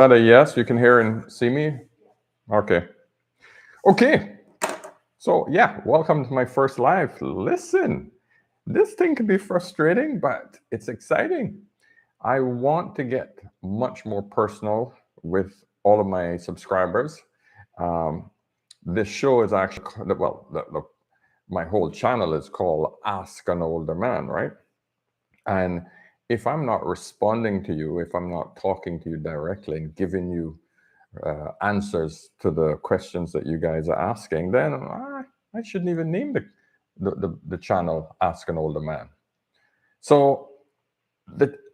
That a yes? You can hear and see me? Okay. Okay. So, yeah, welcome to my first live. Listen, this thing can be frustrating, but it's exciting. I want to get much more personal with all of my subscribers. Um, this show is actually, well, my whole channel is called Ask an Older Man, right? And if I'm not responding to you, if I'm not talking to you directly and giving you answers to the questions that you guys are asking, then I shouldn't even name the channel Ask an Older Man. So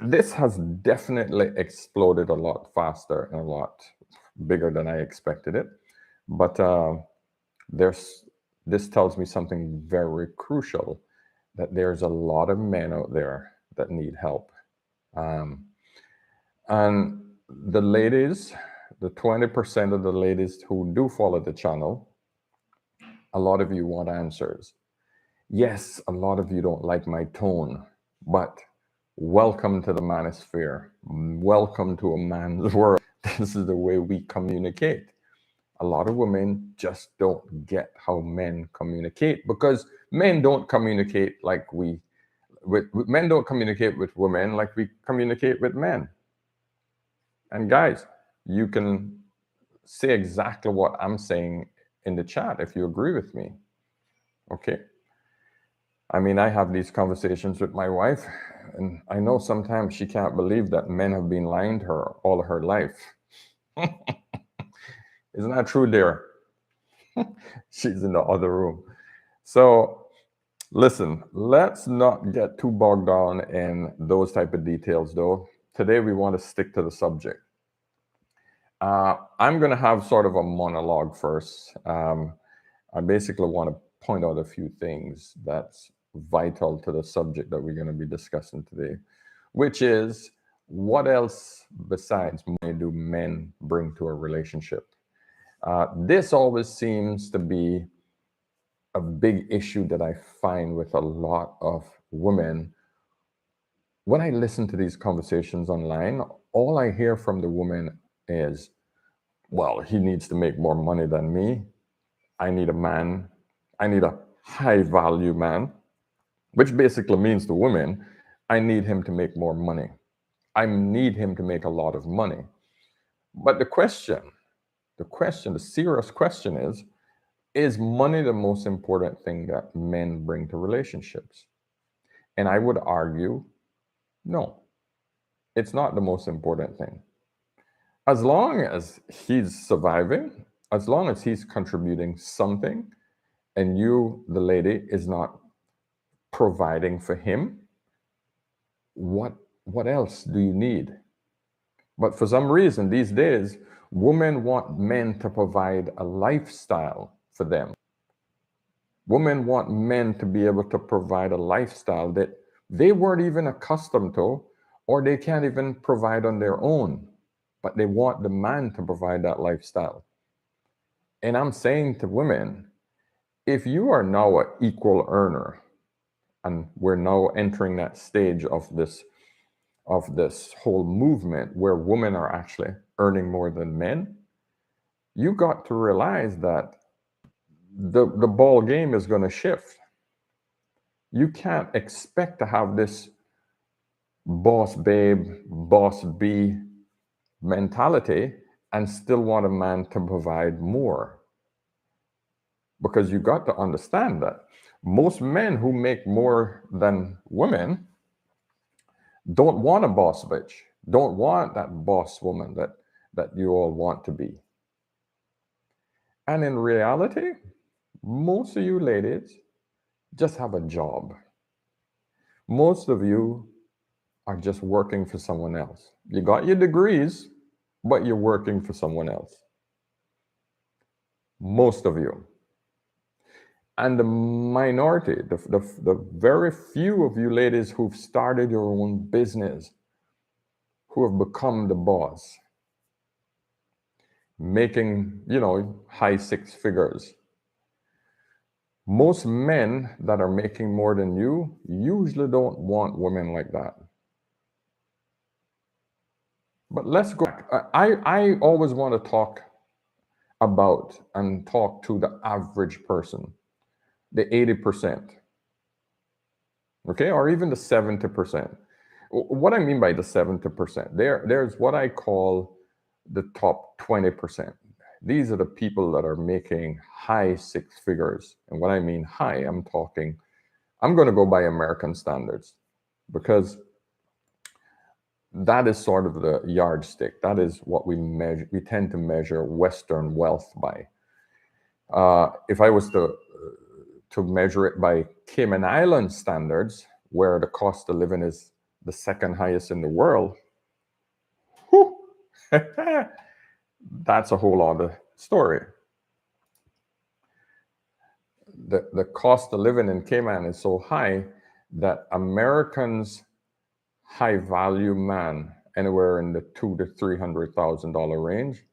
this has definitely exploded a lot faster and a lot bigger than I expected it. But this tells me something very crucial, that there's a lot of men out there that need help. Um, and the ladies, the 20% of the ladies who do follow the channel, a lot of you want answers. Yes, a lot of you don't like my tone, but welcome to the manosphere. Welcome to a man's world. This is the way we communicate. A lot of women just don't get how men communicate, because men don't communicate like men don't communicate with women like we communicate with men. And guys, you can say exactly what I'm saying in the chat if you agree with me. Okay. I mean, I have these conversations with my wife, and I know sometimes she can't believe that men have been lying to her all her life. Isn't that true, dear? She's in the other room. So listen, let's not get too bogged down in those type of details, though. Today we want to stick to the subject. I'm going to have sort of a monologue first. I basically want to point out a few things that's vital to the subject that we're going to be discussing today, which is, what else besides money do men bring to a relationship? This always seems to be a big issue that I find with a lot of women. When I listen to these conversations online, all I hear from the woman is, well, he needs to make more money than me. I need a man. I need a high value man, which basically means to women, I need him to make more money. I need him to make a lot of money. But the serious question is money the most important thing that men bring to relationships? And I would argue, no, it's not the most important thing. As long as he's surviving, as long as he's contributing something, and you, the lady, is not providing for him, what else do you need? But for some reason these days, women want men to provide a lifestyle for them. Women want men to be able to provide a lifestyle that they weren't even accustomed to, or they can't even provide on their own, but they want the man to provide that lifestyle. And I'm saying to women, if you are now an equal earner, and we're now entering that stage of this whole movement where women are actually earning more than men, you got to realize that the ball game is going to shift. You can't expect to have this boss babe, boss bee mentality and still want a man to provide more. Because you got to understand that most men who make more than women don't want a boss bitch, don't want that boss woman that you all want to be. And in reality, most of you ladies just have a job. Most of you are just working for someone else. You got your degrees, but you're working for someone else. Most of you. And the minority, the very few of you ladies who've started your own business, who have become the boss, making, high six figures. Most men that are making more than you usually don't want women like that. But let's go back. I always want to talk about and talk to the average person, the 80%, okay, or even the 70%. What I mean by the 70%, there's what I call the top 20%. These are the people that are making high six figures. And what I mean high, I'm going to go by American standards because that is sort of the yardstick. That is what we measure. We tend to measure Western wealth by. If I was to measure it by Cayman Island standards, where the cost of living is the second highest in the world, whew, that's a whole other story. The cost of living in Cayman is so high that Americans high value man anywhere in the $200,000 to $300,000 range.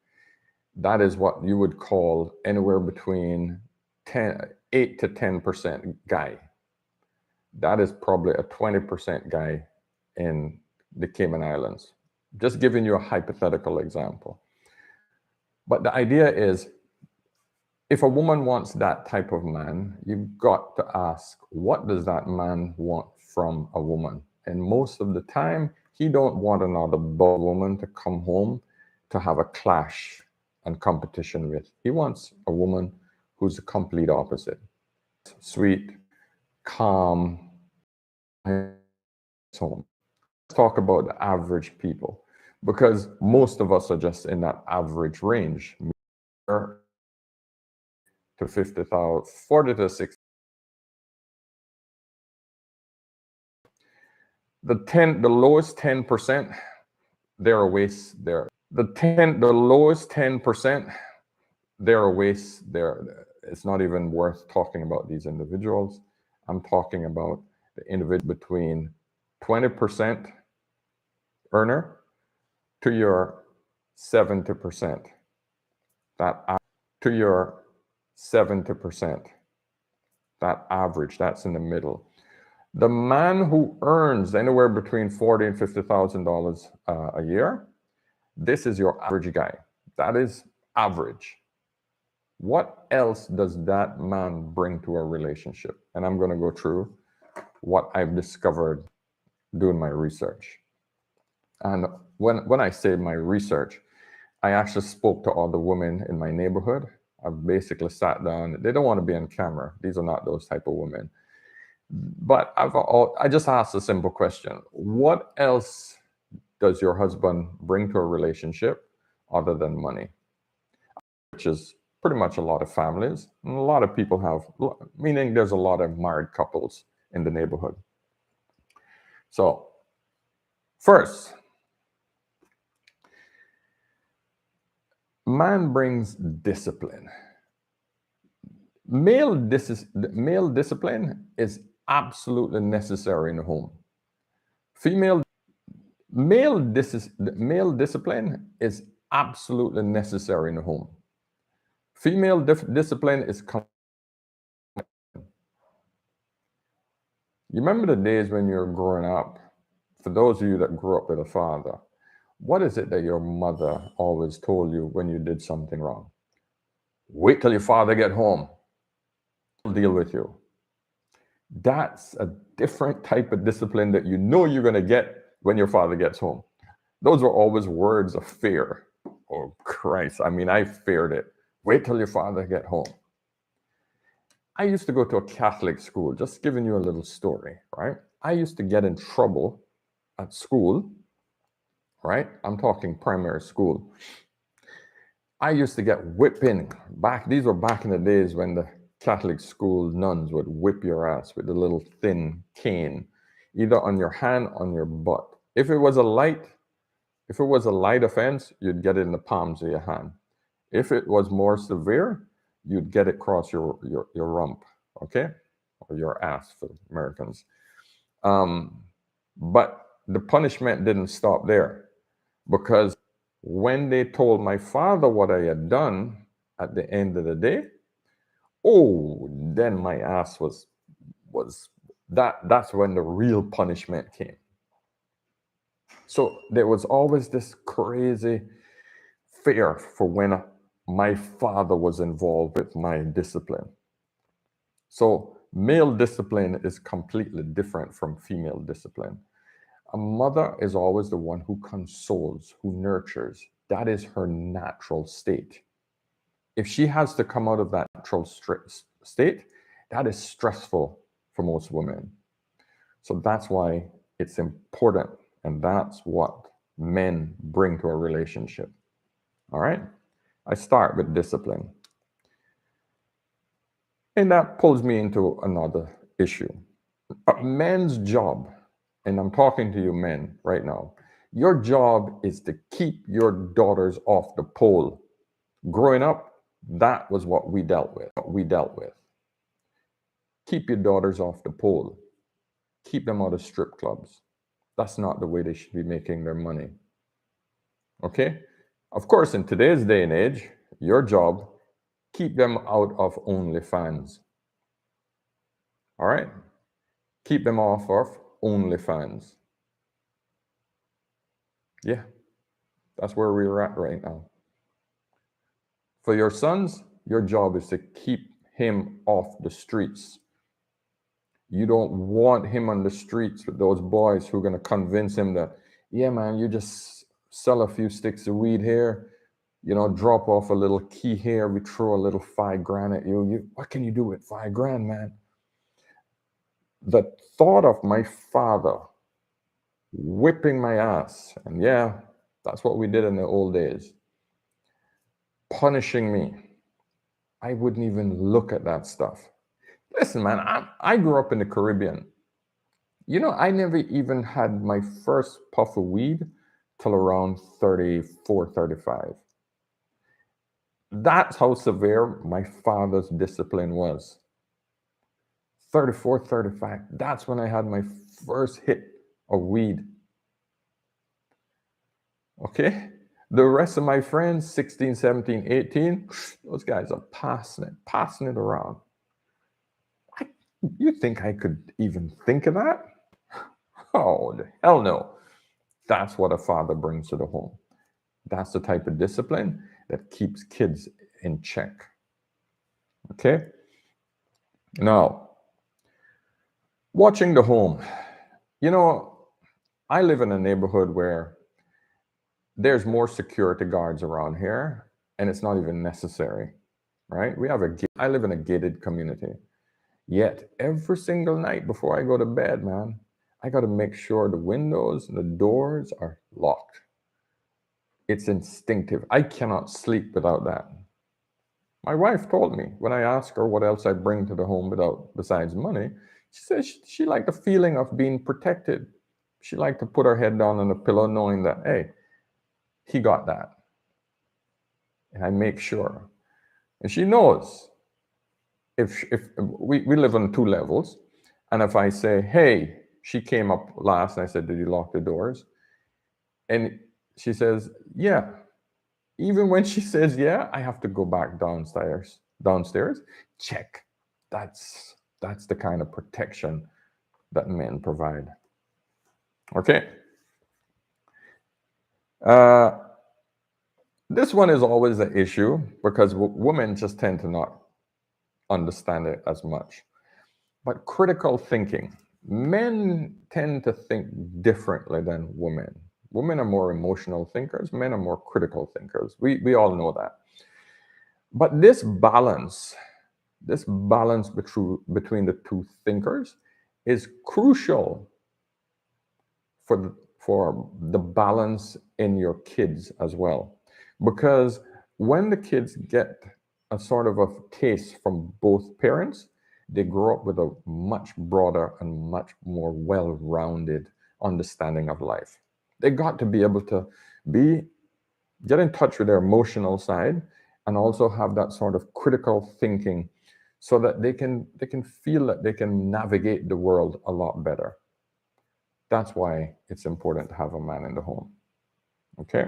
That is what you would call anywhere between 8 to 10% guy. That is probably a 20% guy in the Cayman Islands. Just giving you a hypothetical example. But the idea is, if a woman wants that type of man, you've got to ask, what does that man want from a woman? And most of the time, he don't want another bald woman to come home to have a clash and competition with. He wants a woman who's the complete opposite. Sweet, calm, home. Let's talk about the average people, because most of us are just in that average range. To 50,000, 40 to 60. The lowest 10%, they're a waste there. The lowest 10%, they're a waste there. It's not even worth talking about these individuals. I'm talking about the individual between 20% earner to your 70%. To your 70%. That average, that's in the middle. The man who earns anywhere between $40,000 and $50,000 a year, this is your average guy. That is average. What else does that man bring to a relationship? And I'm going to go through what I've discovered doing my research. And when I say my research, I actually spoke to all the women in my neighborhood. I basically sat down. They don't want to be on camera. These are not those type of women. But I just asked a simple question. What else does your husband bring to a relationship other than money? Which is pretty much a lot of families. And a lot of people have, meaning there's a lot of married couples in the neighborhood. So first, man brings discipline. Male discipline is absolutely necessary in the home. Male discipline is absolutely necessary in the home. Female discipline is. You remember the days when you were growing up? For those of you that grew up with a father, what is it that your mother always told you when you did something wrong? Wait till your father get home. He'll deal with you. That's a different type of discipline that you know you're going to get when your father gets home. Those were always words of fear. Oh, Christ. I mean, I feared it. Wait till your father get home. I used to go to a Catholic school, just giving you a little story, right? I used to get in trouble at school, right? I'm talking primary school. I used to get whipping back. These were back in the days when the Catholic school nuns would whip your ass with a little thin cane, either on your hand, on your butt. If it was a light offense, you'd get it in the palms of your hand. If it was more severe, you'd get it across your rump, okay? Or your ass for Americans. But the punishment didn't stop there, because when they told my father what I had done at the end of the day, oh, then my ass was that's when the real punishment came. So there was always this crazy fear for when my father was involved with my discipline. So male discipline is completely different from female discipline. A mother is always the one who consoles, who nurtures. That is her natural state. If she has to come out of that natural state, that is stressful for most women. So that's why it's important. And that's what men bring to a relationship. All right? I start with discipline. And that pulls me into another issue. A man's job, and I'm talking to you men right now, your job is to keep your daughters off the pole. Growing up, that was what we dealt with. Keep your daughters off the pole. Keep them out of strip clubs. That's not the way they should be making their money. Okay? Of course, in today's day and age, your job, keep them out of OnlyFans. All right? Keep them off of OnlyFans. Yeah, that's where we're at right now. For your sons, your job is to keep him off the streets. You don't want him on the streets with those boys who are going to convince him that, yeah, man, you just sell a few sticks of weed here, drop off a little key here, we throw a little $5,000 at you. What can you do with $5,000, man? The thought of my father whipping my ass, and yeah, that's what we did in the old days, punishing me, I wouldn't even look at that stuff. Listen, man, I grew up in the Caribbean. I never even had my first puff of weed till around 34, 35. That's how severe my father's discipline was. 34, 35, that's when I had my first hit of weed. Okay? The rest of my friends, 16, 17, 18, those guys are passing it around. You think I could even think of that? Oh, hell no. That's what a father brings to the home. That's the type of discipline that keeps kids in check. Okay? Now, watching the home. I live in a neighborhood where there's more security guards around here, and it's not even necessary, right? I live in a gated community. Yet, every single night before I go to bed, man, I got to make sure the windows and the doors are locked. It's instinctive. I cannot sleep without that. My wife told me when I asked her what else I bring to the home besides money, she said she liked the feeling of being protected. She liked to put her head down on the pillow knowing that, hey, he got that. And I make sure. And she knows if we live on 2 levels, and if I say, hey, she came up last and I said, did you lock the doors? And she says, yeah. Even when she says, yeah, I have to go back downstairs, check. That's the kind of protection that men provide. Okay. This one is always an issue because women just tend to not understand it as much. But critical thinking. Men tend to think differently than women. Women are more emotional thinkers. Men are more critical thinkers. We all know that. But this balance between the two thinkers is crucial for the balance in your kids as well. Because when the kids get a sort of a taste from both parents, they grow up with a much broader and much more well-rounded understanding of life. They got to be able to get in touch with their emotional side and also have that sort of critical thinking so that they can feel that they can navigate the world a lot better. That's why it's important to have a man in the home. Okay?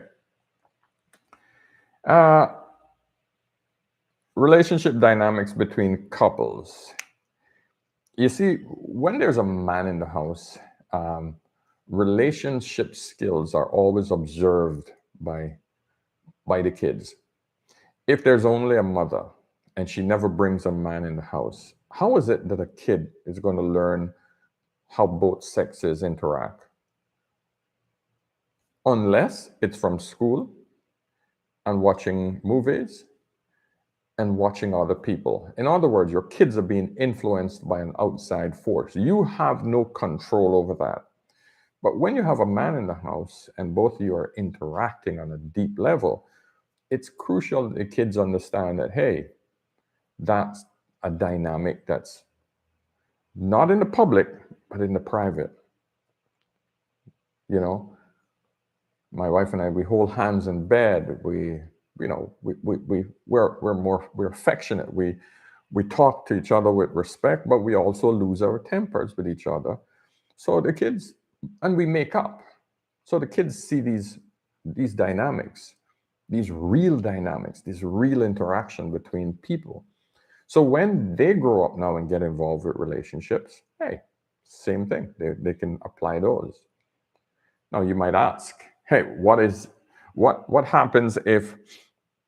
Relationship dynamics between couples. You see, when there's a man in the house, relationship skills are always observed by the kids. If there's only a mother and she never brings a man in the house, how is it that a kid is going to learn how both sexes interact? Unless it's from school and watching movies and watching other people. In other words, your kids are being influenced by an outside force. You have no control over that. But when you have a man in the house and both of you are interacting on a deep level, it's crucial that the kids understand that, hey, that's a dynamic that's not in the public, but in the private. You know, my wife and I, we hold hands in bed. We're affectionate. We talk to each other with respect, but we also lose our tempers with each other. So the kids, and we make up. So the kids see these dynamics, these real dynamics, this real interaction between people. So when they grow up now and get involved with relationships, hey, same thing. They can apply those. Now you might ask, hey, what happens if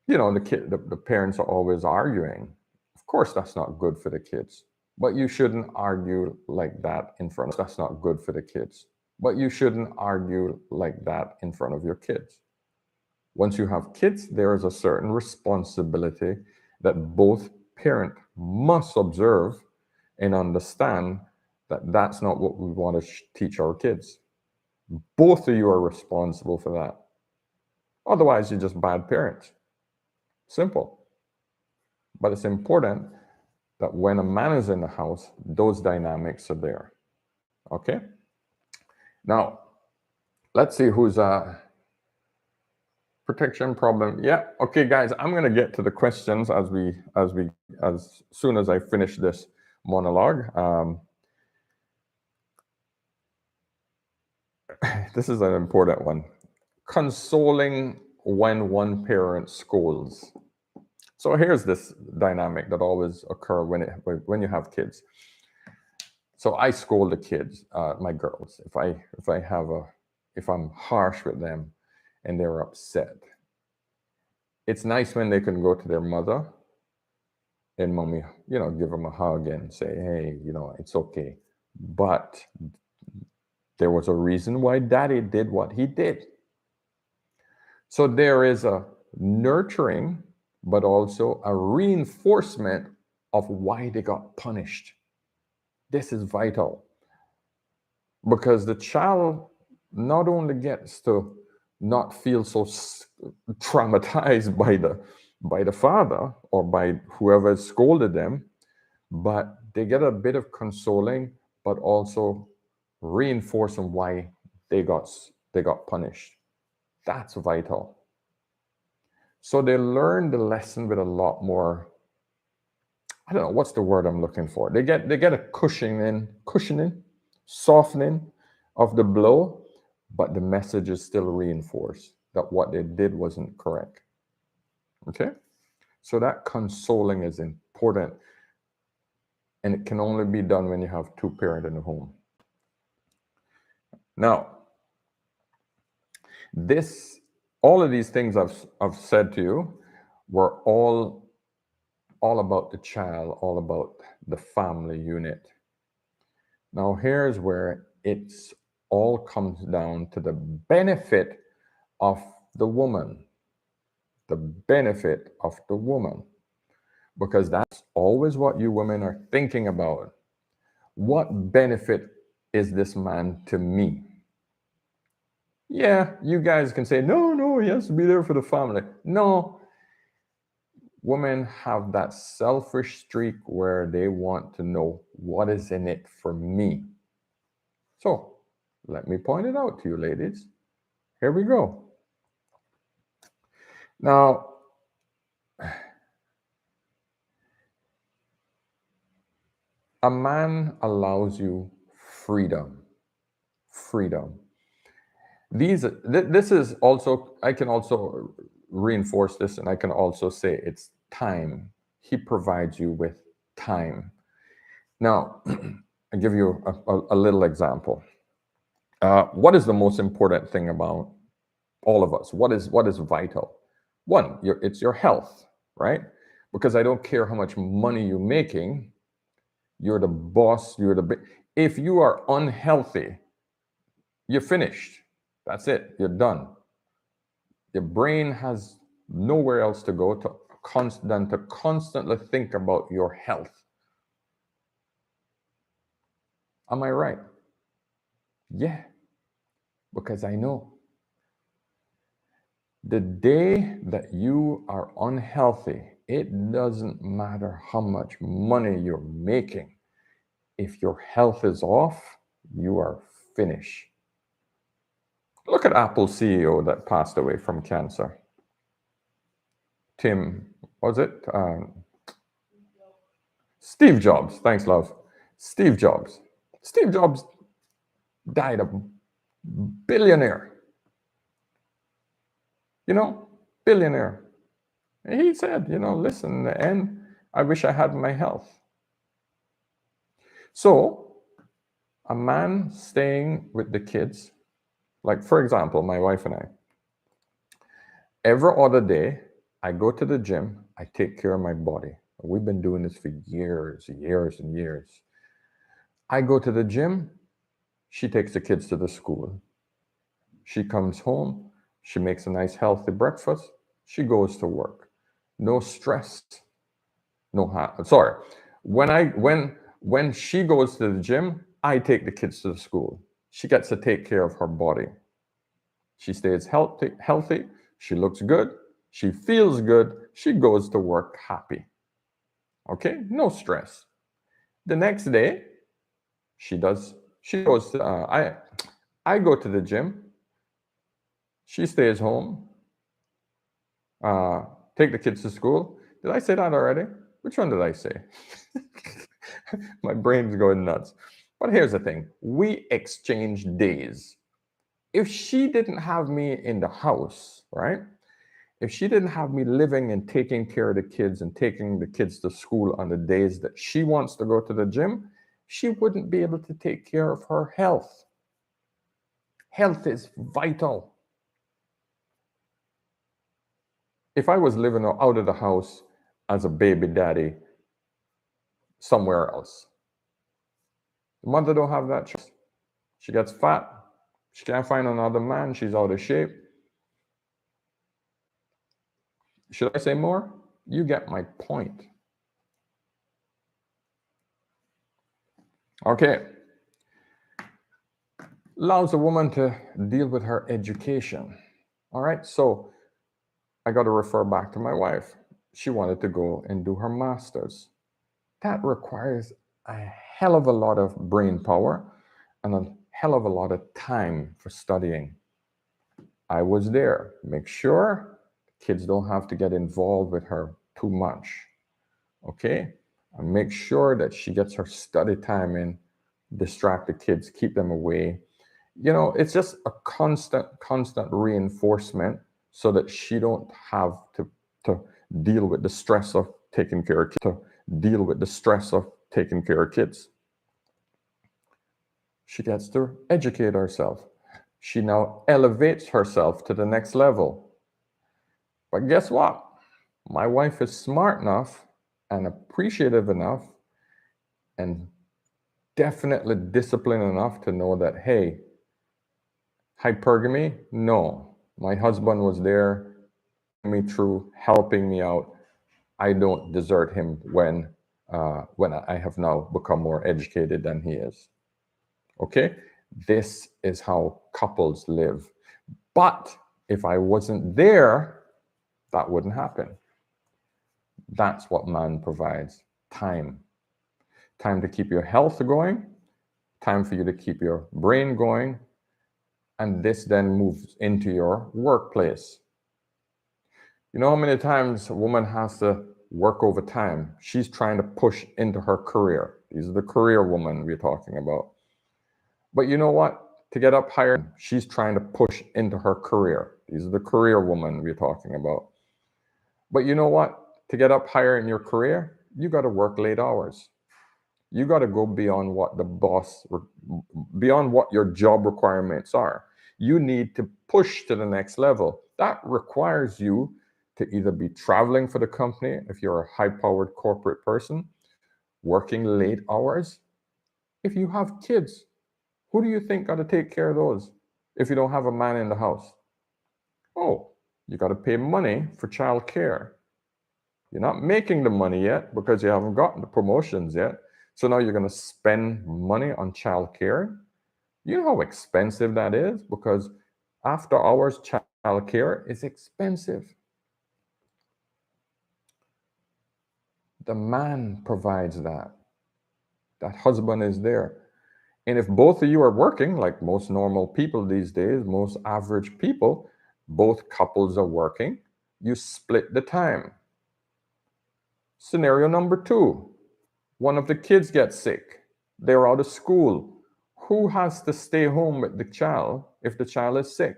the parents are always arguing? Of course, that's not good for the kids. But you shouldn't argue like that in front of that's not good for the kids. But you shouldn't argue like that in front of your kids. Once you have kids, there is a certain responsibility that both parent must observe and understand that that's not what we want to teach our kids. Both of you are responsible for that. Otherwise, you're just bad parents. Simple. But it's important that when a man is in the house, those dynamics are there. Okay? Now, let's see who's protection problem. Yeah. Okay, guys, I'm gonna get to the questions as soon as I finish this monologue. This is an important one. Consoling when one parent scolds. So here's this dynamic that always occur when you have kids. So I scold the kids, my girls, if I'm harsh with them and they're upset. It's nice when they can go to their mother and mommy, give them a hug and say, hey, it's okay. But there was a reason why daddy did what he did. So there is a nurturing, but also a reinforcement of why they got punished. This is vital because the child not only gets to not feel so traumatized by the father or by whoever scolded them, but they get a bit of consoling, but also reinforcing why they got punished. That's vital. So they learn the lesson with a lot more, I don't know, what's the word I'm looking for? They get a cushioning, softening of the blow, but the message is still reinforced that what they did wasn't correct. Okay? So that consoling is important. And it can only be done when you have two parents in the home. Now, all of these things I've said to you were all about the child, all about the family unit. Now, here's where it's all comes down to the benefit of the woman. The benefit of the woman. Because that's always what you women are thinking about. What benefit is this man to me? Yeah, you guys can say, no, he has to be there for the family. No. Women have that selfish streak where they want to know what is in it for me. So, let me point it out to you, ladies. Here we go. Now, a man allows you freedom. Freedom. This is also, I can also reinforce this, and I can also say it's time. He provides you with time. Now, I'll give you a little example. What is the most important thing about all of us? What is vital? One, it's your health, right? Because I don't care how much money you're making, you're the boss, if you are unhealthy, you're finished. That's it. You're done. Your brain has nowhere else to go than to constantly think about your health. Am I right? Yeah, because I know the day that you are unhealthy, it doesn't matter how much money you're making. If your health is off, you are finished. Look at Apple CEO that passed away from cancer. Tim, was it? Steve Jobs. Thanks, love. Steve Jobs. Steve Jobs died a billionaire. Billionaire. And he said, listen, in the end, I wish I had my health. So, a man staying with the kids, like for example, my wife and I, every other day, I go to the gym, I take care of my body. We've been doing this for years and years. I go to the gym, she takes the kids to the school. She comes home, she makes a nice healthy breakfast, she goes to work. No stress, sorry. When she goes to the gym, I take the kids to the school. She gets to take care of her body. She stays healthy, she looks good, she feels good, she goes to work happy. Okay? No stress. The next day, she goes to, I go to the gym, she stays home, take the kids to school. Did I say that already? Which one did I say? My brain's going nuts. But here's the thing. We exchange days. If she didn't have me in the house, right? If she didn't have me living and taking care of the kids and taking the kids to school on the days that she wants to go to the gym, she wouldn't be able to take care of her health. Health is vital. If I was living out of the house as a baby daddy somewhere else, the mother don't have that choice. She gets fat. She can't find another man. She's out of shape. Should I say more? You get my point. Okay. Allows a woman to deal with her education. All right. So I got to refer back to my wife. She wanted to go and do her master's. That requires a hell of a lot of brain power and a hell of a lot of time for studying. I was there. Make sure kids don't have to get involved with her too much. Okay? And make sure that she gets her study time in, distract the kids, keep them away. It's just a constant reinforcement so that she don't have to deal with the stress of taking care of kids. She gets to educate herself. She now elevates herself to the next level. But guess what? My wife is smart enough and appreciative enough and definitely disciplined enough to know that, hey, hypergamy? No. My husband was there, me through, helping me out. I don't desert him when I have now become more educated than he is. Okay? This is how couples live. But if I wasn't there, that wouldn't happen. That's what man provides. Time. Time to keep your health going, time for you to keep your brain going, and this then moves into your workplace. You know how many times a woman has to work overtime? She's trying to push into her career. These are the career women we're talking about. But you know what? To get up higher, she's trying to push into her career. These are the career women we're talking about. But you know what? To get up higher in your career, you got to work late hours. You got to go beyond what the beyond what your job requirements are. You need to push to the next level. That requires you to either be traveling for the company if you're a high powered corporate person, working late hours. If you have kids, who do you think got to take care of those if you don't have a man in the house? Oh, you got to pay money for childcare. You're not making the money yet because you haven't gotten the promotions yet. So now you're going to spend money on childcare. You know how expensive that is? Because after hours childcare is expensive. The man provides that. That husband is there. And if both of you are working, like most normal people these days, most average people, both couples are working, you split the time. Scenario number 2, one of the kids gets sick. They're out of school. Who has to stay home with the child if the child is sick?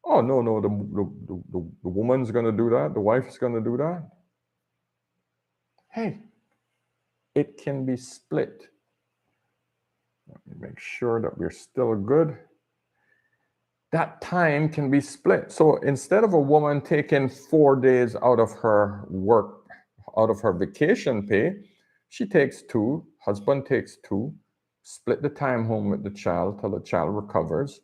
Oh, no, the woman's going to do that. The wife's going to do that. Hey, it can be split. Let me make sure that we're still good. That time can be split. So instead of a woman taking 4 days out of her work, out of her vacation pay, she takes 2, husband takes 2, split the time home with the child till the child recovers.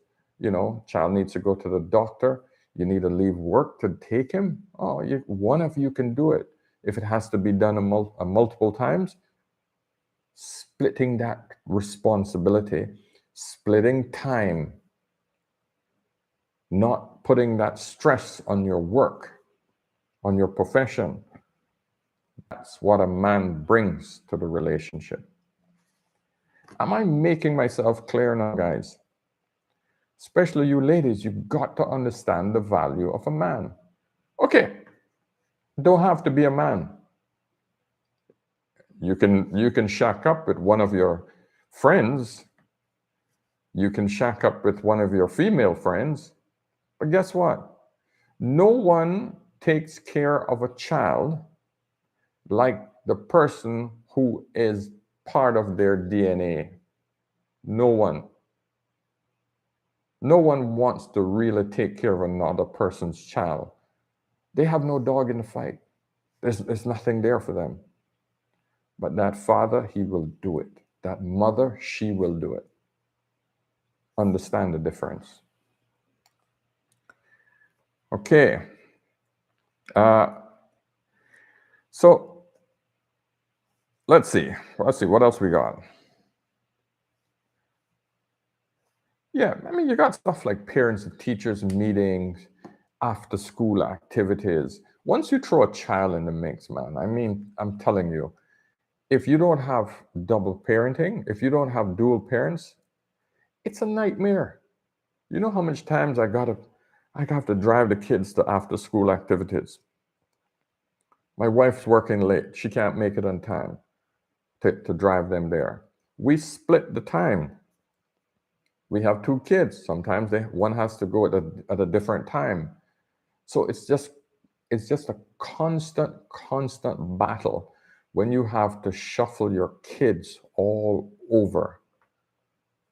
Child needs to go to the doctor. You need to leave work to take him. Oh, one of you can do it. If it has to be done multiple times, splitting that responsibility, splitting time, not putting that stress on your work, on your profession. That's what a man brings to the relationship. Am I making myself clear now, guys? Especially you ladies, you've got to understand the value of a man. Okay, don't have to be a man. You can shack up with one of your friends. You can shack up with one of your female friends. But guess what? No one takes care of a child like the person who is part of their DNA. No one. No one wants to really take care of another person's child. They have no dog in the fight. There's nothing there for them. But that father, he will do it. That mother, she will do it. Understand the difference. Okay. So let's see what else we got. Yeah, I mean, you got stuff like parents and teachers meetings, after school activities. Once you throw a child in the mix, man, I mean, I'm telling you, if you don't have double parenting, if you don't have dual parents, it's a nightmare. You know how much times I have to drive the kids to after school activities. My wife's working late. She can't make it on time to drive them there. We split the time. We have 2 kids. Sometimes one has to go at a different time. So it's just a constant battle when you have to shuffle your kids all over.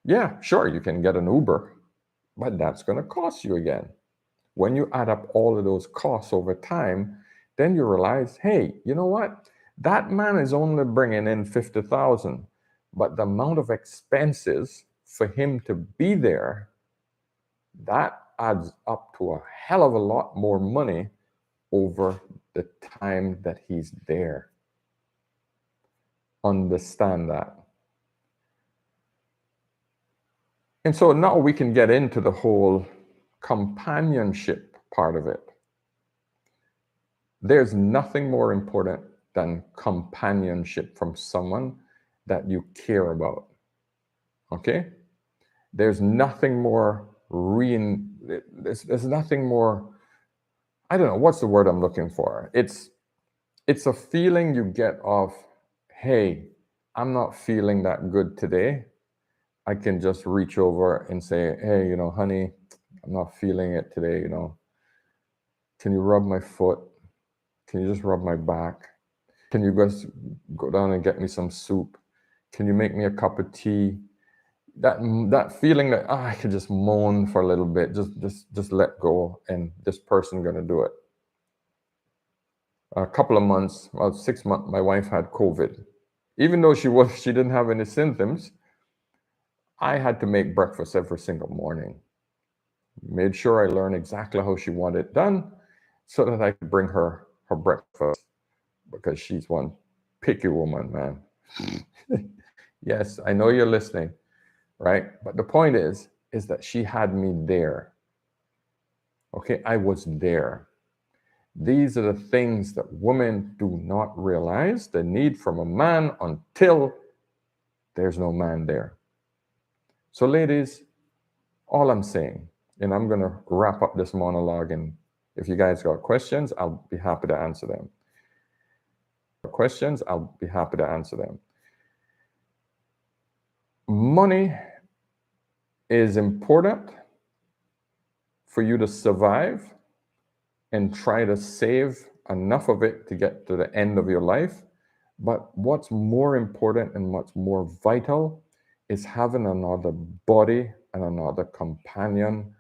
Yeah, sure, you can get an Uber, but that's going to cost you again. When you add up all of those costs over time, then you realize, hey, you know what? That man is only bringing in 50,000, but the amount of expenses for him to be there, that adds up to a hell of a lot more money over the time that he's there. Understand that. And so now we can get into the whole companionship part of it. There's nothing more important than companionship from someone that you care about. Okay? There's nothing more there's nothing more, I don't know, what's the word I'm looking for? It's a feeling you get of, hey, I'm not feeling that good today. I can just reach over and say, hey, honey, I'm not feeling it today, Can you rub my foot? Can you just rub my back? Can you just go down and get me some soup? Can you make me a cup of tea? That feeling that I could just moan for a little bit, just let go, and this person gonna do it. A couple of months, about 6 months, my wife had COVID. Even though she didn't have any symptoms, I had to make breakfast every single morning. Made sure I learned exactly how she wanted it done so that I could bring her breakfast, because she's one picky woman, man. Yes, I know you're listening, right? But the point is that she had me there. Okay, I was there. These are the things that women do not realize they need from a man until there's no man there. So, ladies, all I'm saying, and I'm going to wrap up this monologue, and if you guys got questions, I'll be happy to answer them. Money is important for you to survive and try to save enough of it to get to the end of your life. But what's more important and what's more vital is having another body and another companion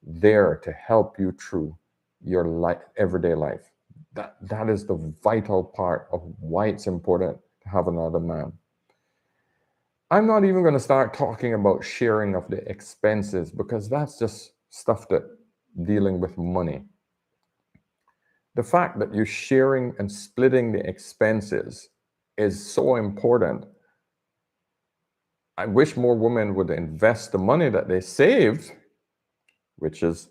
there to help you through your life, everyday life. That is the vital part of why it's important to have another man. I'm not even going to start talking about sharing of the expenses, because that's just stuff that dealing with money. The fact that you're sharing and splitting the expenses is so important. I wish more women would invest the money that they saved, which is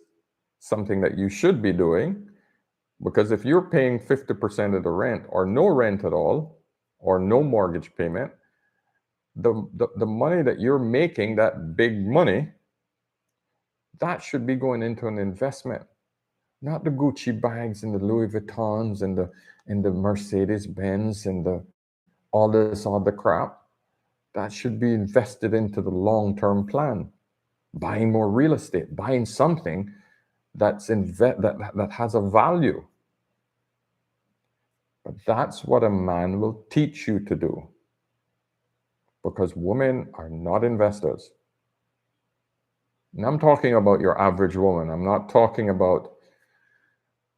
something that you should be doing, because if you're paying 50% of the rent, or no rent at all, or no mortgage payment, the money that you're making, that big money, that should be going into an investment, not the Gucci bags and the Louis Vuittons and the Mercedes Benz and all this other crap. That should be invested into the long-term plan. Buying more real estate, buying something that has a value. But that's what a man will teach you to do, because women are not investors. And I'm talking about your average woman. I'm not talking about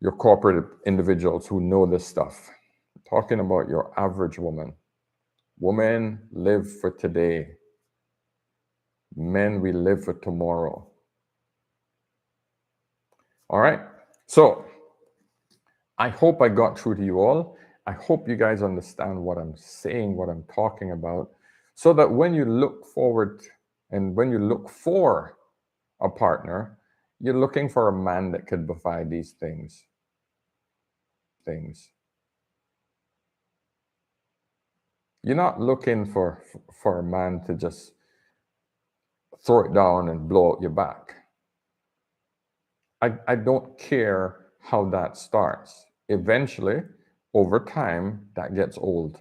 your corporate individuals who know this stuff. I'm talking about your average woman. Women live for today. Men, we live for tomorrow. All right. So I hope I got through to you all. I hope you guys understand what I'm saying, what I'm talking about, so that when you look forward and when you look for a partner, you're looking for a man that could provide these things. You're not looking for a man to just throw it down and blow out your back. I don't care how that starts. Eventually, over time, that gets old.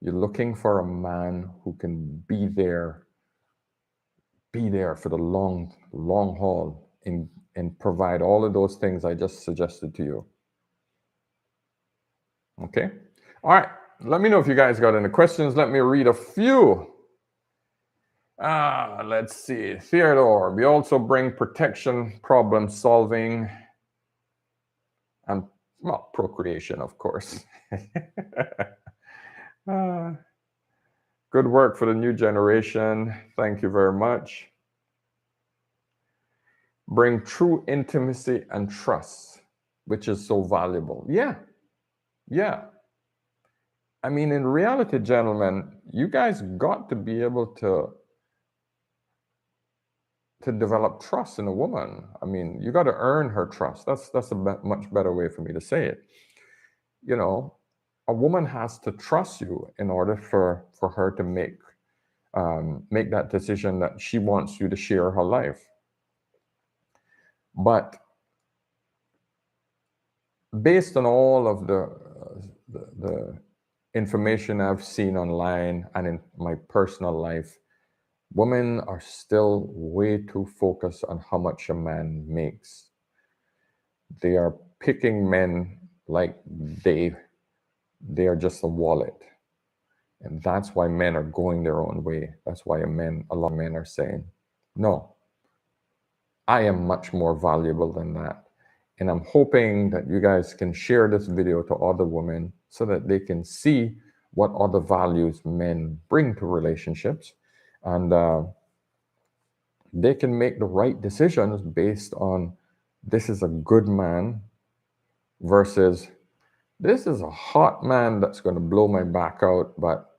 You're looking for a man who can be there for the long haul, and provide all of those things I just suggested to you. Okay? All right. Let me know if you guys got any questions. Let me read a few. Let's see. Theodore, we also bring protection, problem solving, and, well, procreation, of course. Good work for the new generation. Thank you very much. Bring true intimacy and trust, which is so valuable. Yeah. I mean, in reality, gentlemen, you guys got to be able to develop trust in a woman. I mean, you got to earn her trust. That's a much better way for me to say it. You know, a woman has to trust you in order for her to make that decision that she wants you to share her life. But based on all of the information I've seen online and in my personal life, women are still way too focused on how much a man makes. They are picking men like they are just a wallet. And that's why men are going their own way. That's why a lot of men are saying, no, I am much more valuable than that. And I'm hoping that you guys can share this video to other women so that they can see what other values men bring to relationships. And they can make the right decisions based on this is a good man versus this is a hot man that's going to blow my back out, but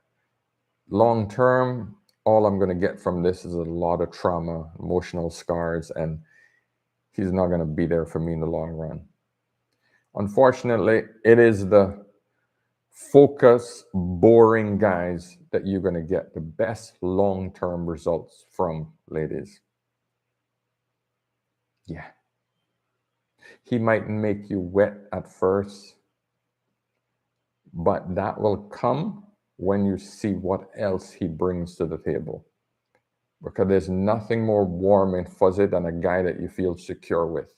long term, all I'm going to get from this is a lot of trauma, emotional scars, and he's not going to be there for me in the long run. Unfortunately, it is the focus, boring guys that you're going to get the best long-term results from, ladies. Yeah. He might make you wet at first, but that will come when you see what else he brings to the table. Because there's nothing more warm and fuzzy than a guy that you feel secure with.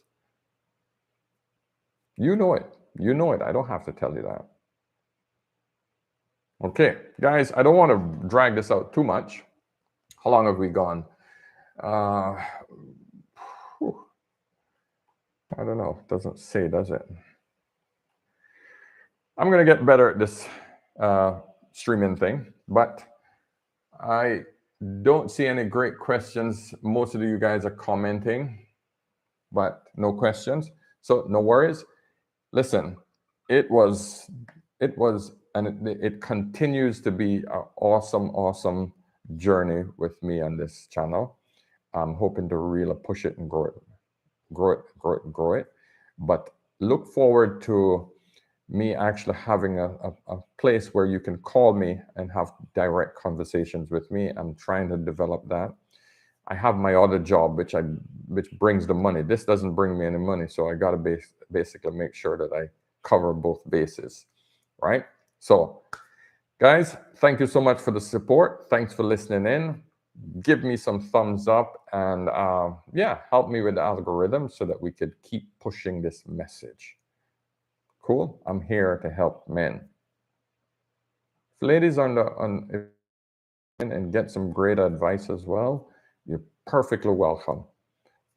You know it. You know it. I don't have to tell you that. Okay, guys, I don't want to drag this out too much. How long have we gone? I don't know. It doesn't say, does it? I'm going to get better at this streaming thing, but I don't see any great questions. Most of you guys are commenting, but no questions. So no worries. Listen, it was, and it continues to be an awesome journey with me on this channel. I'm hoping to really push it and grow it. But look forward to me actually having a place where you can call me and have direct conversations with me. I'm trying to develop that. I have my other job, which brings the money. This doesn't bring me any money, so I got to basically make sure that I cover both bases, right? So, guys, thank you so much for the support. Thanks for listening in. Give me some thumbs up and yeah, help me with the algorithm so that we could keep pushing this message. Cool. I'm here to help men. If ladies and get some great advice as well, you're perfectly welcome.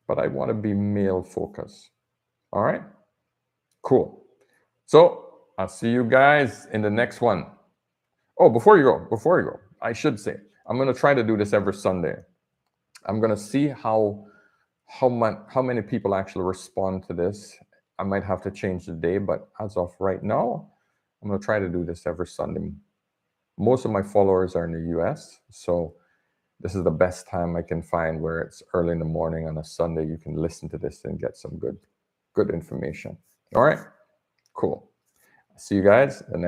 But I want to be male focused. All right? Cool. So I'll see you guys in the next one. Oh, before you go, I should say, I'm going to try to do this every Sunday. I'm going to see how many people actually respond to this. I might have to change the day, but as of right now, I'm going to try to do this every Sunday. Most of my followers are in the US, so this is the best time I can find where it's early in the morning on a Sunday. You can listen to this and get some good information. All right, cool. See you guys.